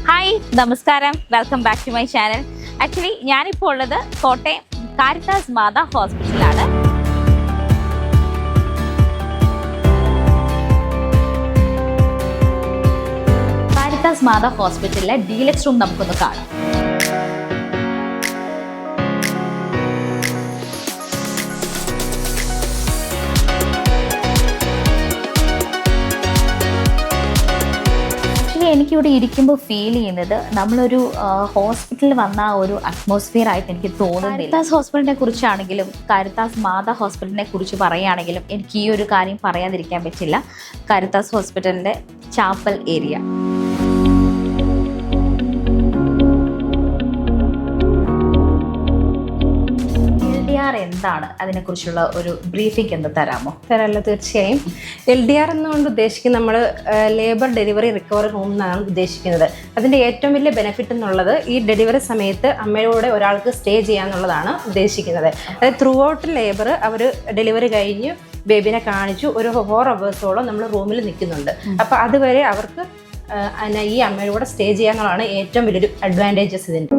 Hi നമസ്കാരം, welcome back to my channel. Actually ഞാനിപ്പോൾ ഉള്ളത് കോട്ടയം കാരിത്താസ് മാതാ ഹോസ്പിറ്റലാണ്. കാരിത്താസ് മാതാ ഹോസ്പിറ്റലിലെ ഡീലക്സ് റൂം നമുക്കൊന്ന് കാണാം. എനിക്കിവിടെ ഇരിക്കുമ്പോൾ ഫീൽ ചെയ്യുന്നത് നമ്മളൊരു ഹോസ്പിറ്റലിൽ വന്ന ഒരു അറ്റ്മോസ്ഫിയർ ആയിട്ട് എനിക്ക് തോന്നുന്നില്ല. കാരിത്താസ് ഹോസ്പിറ്റലിനെ കുറിച്ചാണെങ്കിലും കാരിത്താസ് മാതാ ഹോസ്പിറ്റലിനെ കുറിച്ച് പറയുകയാണെങ്കിലും എനിക്ക് ഈ ഒരു കാര്യം പറയാതിരിക്കാൻ പറ്റില്ല. കാരിത്താസ് ഹോസ്പിറ്റലിൻ്റെ ചാപ്പൽ ഏരിയ. എന്താണ് അതിനെക്കുറിച്ചുള്ള ഒരു ബ്രീഫിംഗ് എന്ന് തരാമോ? തരാമല്ലോ, തീർച്ചയായും. LDR എന്നുകൊണ്ട് ഉദ്ദേശിക്കുന്നത് നമ്മൾ ലേബർ ഡെലിവറി റിക്കവറി റൂം എന്നാണ് ഉദ്ദേശിക്കുന്നത്. അതിൻ്റെ ഏറ്റവും വലിയ ബെനിഫിറ്റ് എന്നുള്ളത് ഈ ഡെലിവറി സമയത്ത് അമ്മയോടെ ഒരാൾക്ക് സ്റ്റേ ചെയ്യാന്നുള്ളതാണ് ഉദ്ദേശിക്കുന്നത്. അതായത് through out labour hour delivery കഴിഞ്ഞ് ബേബിനെ കാണിച്ചു ഒരു 4 hours നമ്മൾ റൂമിൽ നിൽക്കുന്നുണ്ട്. അപ്പോൾ അതുവരെ അവർക്ക് ഈ അമ്മയുടെ കൂടെ സ്റ്റേ ചെയ്യാന്നുള്ളതാണ് ഏറ്റവും വലിയൊരു അഡ്വാൻറ്റേജസ് ഇതിന്.